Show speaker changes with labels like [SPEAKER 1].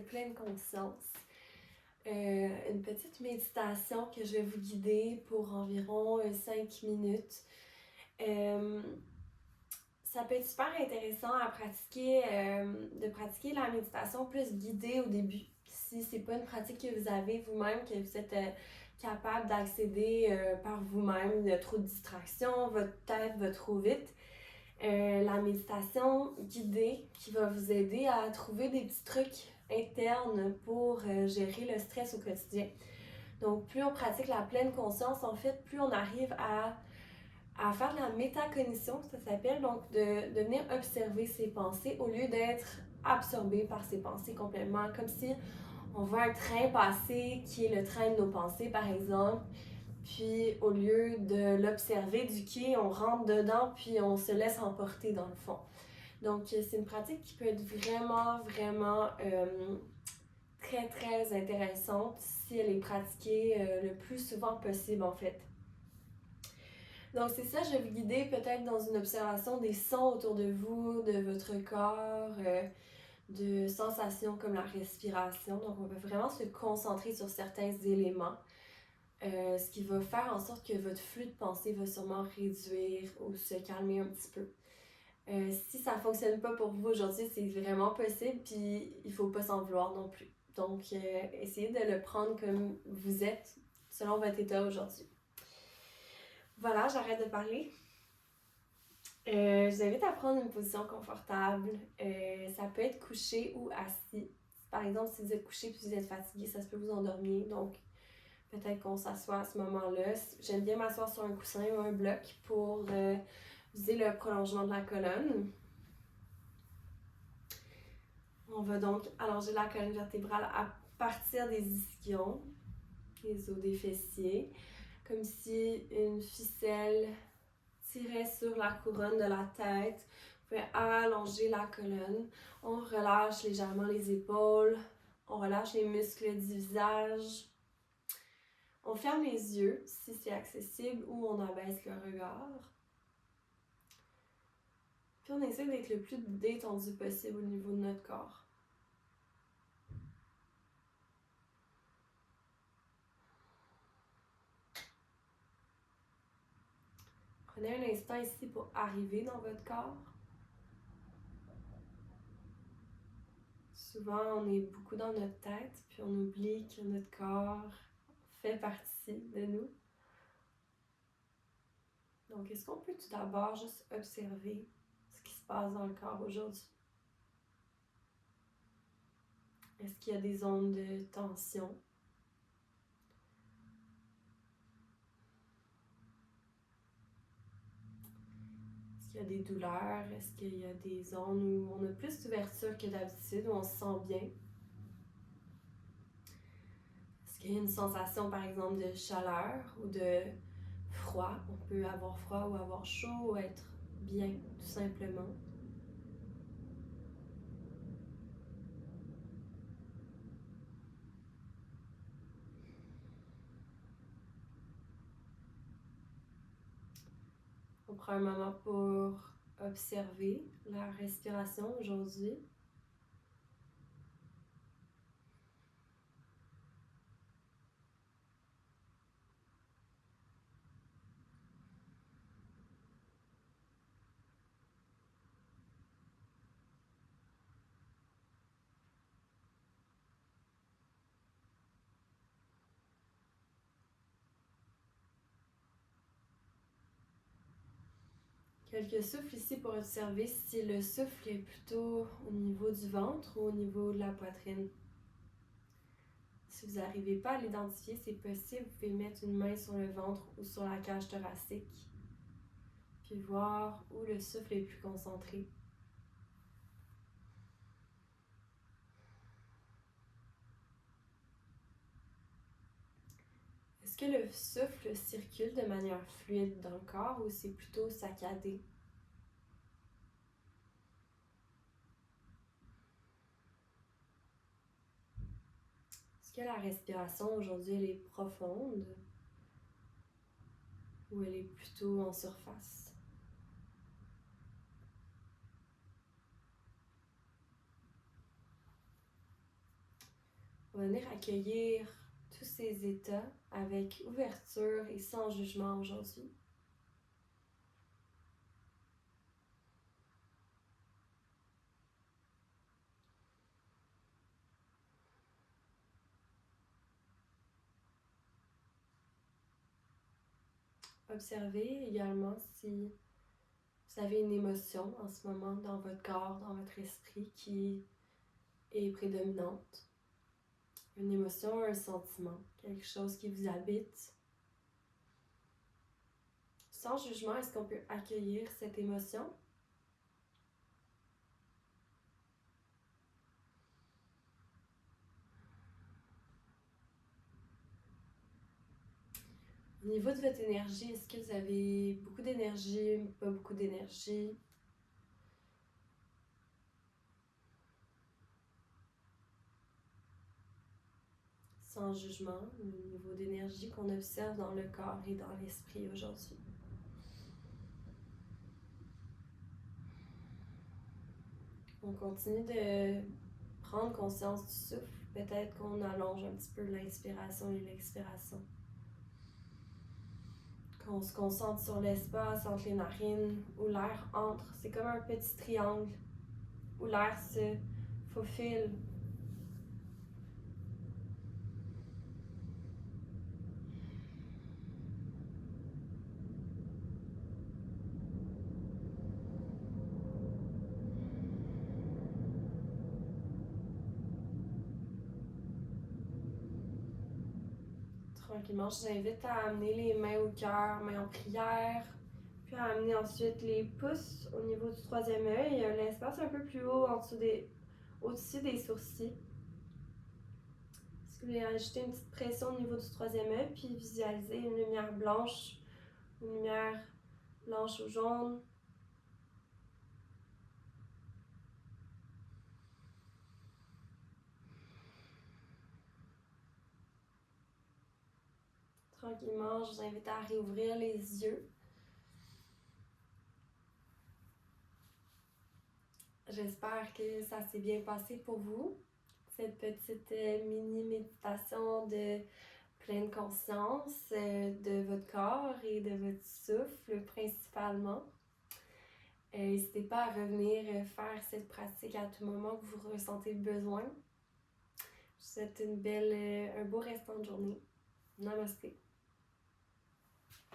[SPEAKER 1] pleine conscience. Une petite méditation que je vais vous guider pour environ 5 minutes. Ça peut être super intéressant à pratiquer, de pratiquer la méditation plus guidée au début. Si c'est pas une pratique que vous avez vous-même, que vous êtes capable d'accéder par vous-même, il y a trop de distractions, votre tête va trop vite. La méditation guidée qui va vous aider à trouver des petits trucs internes pour gérer le stress au quotidien. Donc, plus on pratique la pleine conscience, en fait, plus on arrive à faire de la métacognition, ça s'appelle, donc de venir observer ses pensées au lieu d'être absorbé par ses pensées complètement, comme si on voit un train passer qui est le train de nos pensées, par exemple, puis au lieu de l'observer du quai, on rentre dedans, puis on se laisse emporter dans le fond. Donc, c'est une pratique qui peut être vraiment très, très intéressante si elle est pratiquée le plus souvent possible, en fait. Donc, c'est ça, je vais vous guider peut-être dans une observation des sons autour de vous, de votre corps, de sensations comme la respiration. Donc, on va vraiment se concentrer sur certains éléments, ce qui va faire en sorte que votre flux de pensée va sûrement réduire ou se calmer un petit peu. Si ça ne fonctionne pas pour vous aujourd'hui, c'est vraiment possible, puis il ne faut pas s'en vouloir non plus. Donc, essayez de le prendre comme vous êtes, selon votre état aujourd'hui. Voilà, j'arrête de parler. Je vous invite à prendre une position confortable. Ça peut être couché ou assis. Par exemple, si vous êtes couché et vous êtes fatigué, ça se peut vous endormir. Donc, peut-être qu'on s'assoit à ce moment-là. J'aime bien m'asseoir sur un coussin ou un bloc pour viser le prolongement de la colonne. On va donc allonger la colonne vertébrale à partir des ischions, les os des fessiers, comme si une ficelle tirait sur la couronne de la tête. Vous pouvez allonger la colonne. On relâche légèrement les épaules. On relâche les muscles du visage. On ferme les yeux si c'est accessible ou on abaisse le regard. Puis on essaie d'être le plus détendu possible au niveau de notre corps. Prenez un instant ici pour arriver dans votre corps. Souvent, on est beaucoup dans notre tête, puis on oublie que notre corps fait partie de nous. Donc, est-ce qu'on peut tout d'abord juste observer ce qui se passe dans le corps aujourd'hui? Est-ce qu'il y a des zones de tension? Est-ce qu'il y a des douleurs? Est-ce qu'il y a des zones où on a plus d'ouverture que d'habitude, où on se sent bien? Est-ce qu'il y a une sensation, par exemple, de chaleur ou de froid? On peut avoir froid ou avoir chaud ou être bien, tout simplement. On prend un moment pour observer la respiration aujourd'hui. Quelques souffles ici pour observer si le souffle est plutôt au niveau du ventre ou au niveau de la poitrine. Si vous n'arrivez pas à l'identifier, c'est possible. Vous pouvez mettre une main sur le ventre ou sur la cage thoracique. Puis voir où le souffle est plus concentré. Est-ce que le souffle circule de manière fluide dans le corps ou c'est plutôt saccadé? Est-ce que la respiration aujourd'hui elle est profonde ou elle est plutôt en surface? On va venir accueillir tous ces états avec ouverture et sans jugement aujourd'hui. Observez également si vous avez une émotion en ce moment dans votre corps, dans votre esprit qui est prédominante. Une émotion, un sentiment, quelque chose qui vous habite. Sans jugement, est-ce qu'on peut accueillir cette émotion? Au niveau de votre énergie, est-ce que vous avez beaucoup d'énergie, pas beaucoup d'énergie? Sans jugement, le niveau d'énergie qu'on observe dans le corps et dans l'esprit aujourd'hui. On continue de prendre conscience du souffle. Peut-être qu'on allonge un petit peu l'inspiration et l'expiration. Qu'on se concentre sur l'espace entre les narines où l'air entre. C'est comme un petit triangle où l'air se faufile. Tranquillement, je vous invite à amener les mains au cœur, mains en prière, puis à amener ensuite les pouces au niveau du troisième œil, l'espace un peu plus haut au-dessus des sourcils. Si vous voulez ajouter une petite pression au niveau du troisième œil, puis visualiser une lumière blanche ou jaune. Tranquillement, je vous invite à réouvrir les yeux. J'espère que ça s'est bien passé pour vous, cette petite mini-méditation de pleine conscience de votre corps et de votre souffle principalement. N'hésitez pas à revenir faire cette pratique à tout moment que vous ressentez le besoin. Je vous souhaite un beau restant de journée. Namasté.